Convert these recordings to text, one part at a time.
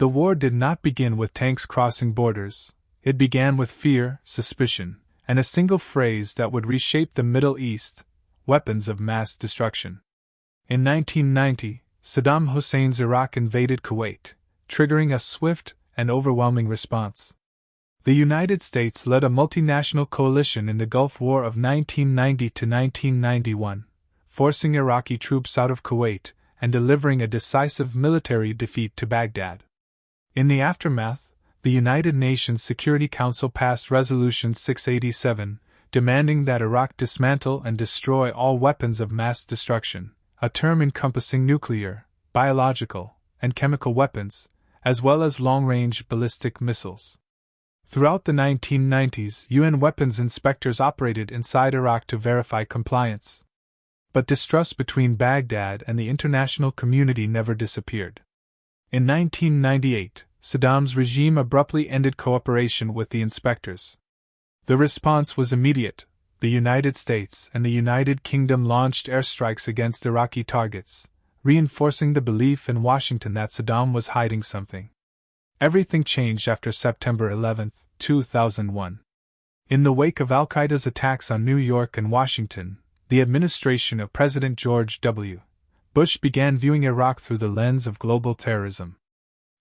The war did not begin with tanks crossing borders. It began with fear, suspicion, and a single phrase that would reshape the Middle East: weapons of mass destruction. In 1990, Saddam Hussein's Iraq invaded Kuwait, triggering a swift and overwhelming response. The United States led a multinational coalition in the Gulf War of 1990 to 1991, forcing Iraqi troops out of Kuwait and delivering a decisive military defeat to Baghdad. In the aftermath, the United Nations Security Council passed Resolution 687, demanding that Iraq dismantle and destroy all weapons of mass destruction, a term encompassing nuclear, biological, and chemical weapons, as well as long-range ballistic missiles. Throughout the 1990s, UN weapons inspectors operated inside Iraq to verify compliance. But distrust between Baghdad and the international community never disappeared. In 1998, Saddam's regime abruptly ended cooperation with the inspectors. The response was immediate. The United States and the United Kingdom launched airstrikes against Iraqi targets, reinforcing the belief in Washington that Saddam was hiding something. Everything changed after September 11, 2001. In the wake of al-Qaeda's attacks on New York and Washington, the administration of President George W. Bush began viewing Iraq through the lens of global terrorism.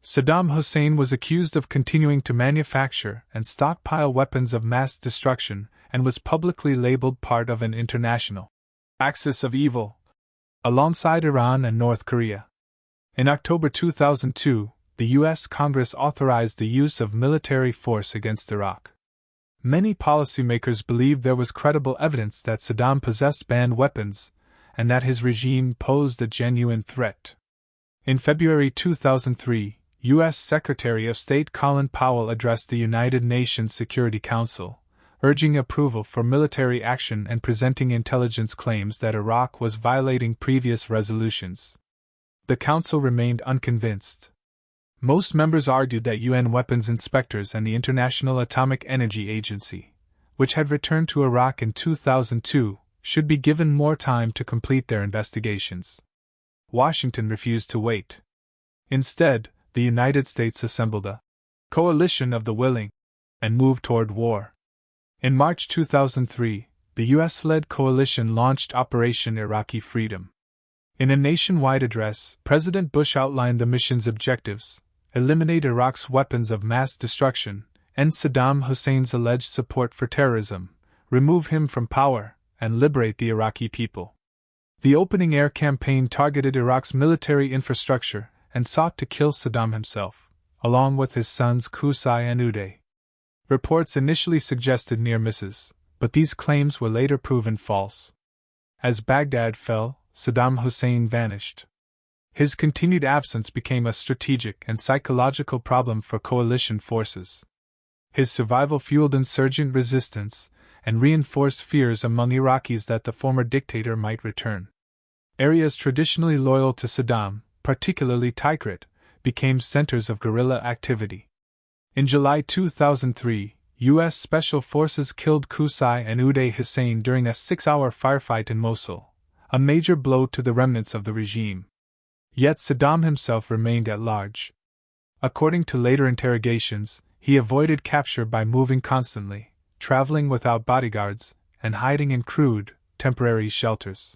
Saddam Hussein was accused of continuing to manufacture and stockpile weapons of mass destruction and was publicly labeled part of an international axis of evil, alongside Iran and North Korea. In October 2002, the U.S. Congress authorized the use of military force against Iraq. Many policymakers believed there was credible evidence that Saddam possessed banned weapons and that his regime posed a genuine threat. In February 2003, U.S. Secretary of State Colin Powell addressed the United Nations Security Council, urging approval for military action and presenting intelligence claims that Iraq was violating previous resolutions. The Council remained unconvinced. Most members argued that UN weapons inspectors and the International Atomic Energy Agency, which had returned to Iraq in 2002, should be given more time to complete their investigations. Washington refused to wait. Instead, the United States assembled a coalition of the willing and moved toward war. In March 2003, the U.S.-led coalition launched Operation Iraqi Freedom. In a nationwide address, President Bush outlined the mission's objectives: eliminate Iraq's weapons of mass destruction, end Saddam Hussein's alleged support for terrorism, remove him from power, and liberate the Iraqi people. The opening air campaign targeted Iraq's military infrastructure and sought to kill Saddam himself, along with his sons Qusay and Uday. Reports initially suggested near misses, but these claims were later proven false. As Baghdad fell, Saddam Hussein vanished. His continued absence became a strategic and psychological problem for coalition forces. His survival fueled insurgent resistance and reinforced fears among Iraqis that the former dictator might return. Areas traditionally loyal to Saddam, particularly Tikrit, became centers of guerrilla activity. In July 2003, U.S. Special Forces killed Qusay and Uday Hussein during a 6-hour firefight in Mosul, a major blow to the remnants of the regime. Yet Saddam himself remained at large. According to later interrogations, he avoided capture by moving constantly, traveling without bodyguards, and hiding in crude, temporary shelters.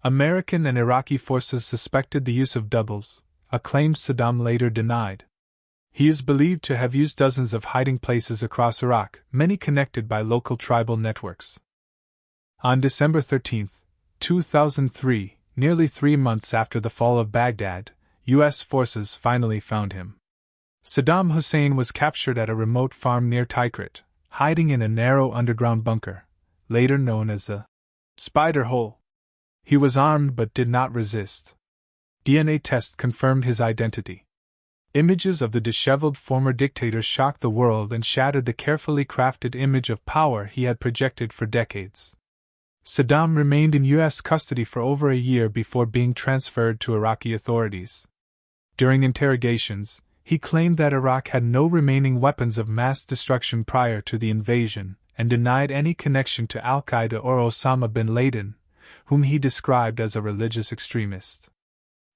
American and Iraqi forces suspected the use of doubles, a claim Saddam later denied. He is believed to have used dozens of hiding places across Iraq, many connected by local tribal networks. On December 13, 2003, nearly 3 months after the fall of Baghdad, U.S. forces finally found him. Saddam Hussein was captured at a remote farm near Tikrit, hiding in a narrow underground bunker, later known as the Spider Hole. He was armed but did not resist. DNA tests confirmed his identity. Images of the disheveled former dictator shocked the world and shattered the carefully crafted image of power he had projected for decades. Saddam remained in U.S. custody for over a year before being transferred to Iraqi authorities. During interrogations, he claimed that Iraq had no remaining weapons of mass destruction prior to the invasion and denied any connection to al-Qaeda or Osama bin Laden, whom he described as a religious extremist.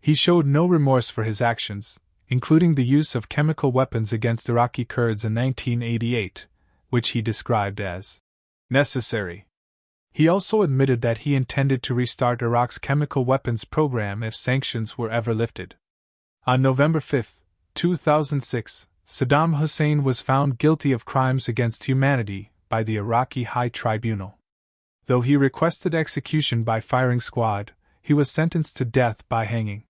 He showed no remorse for his actions, including the use of chemical weapons against Iraqi Kurds in 1988, which he described as necessary. He also admitted that he intended to restart Iraq's chemical weapons program if sanctions were ever lifted. On November 5, 2006, Saddam Hussein was found guilty of crimes against humanity by the Iraqi High Tribunal. Though he requested execution by firing squad, he was sentenced to death by hanging.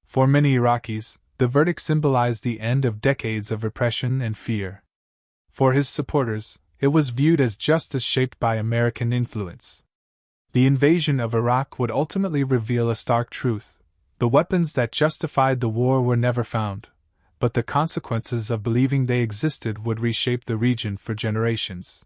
For many Iraqis, the verdict symbolized the end of decades of repression and fear. For his supporters, it was viewed as justice shaped by American influence. The invasion of Iraq would ultimately reveal a stark truth: the weapons that justified the war were never found, but the consequences of believing they existed would reshape the region for generations.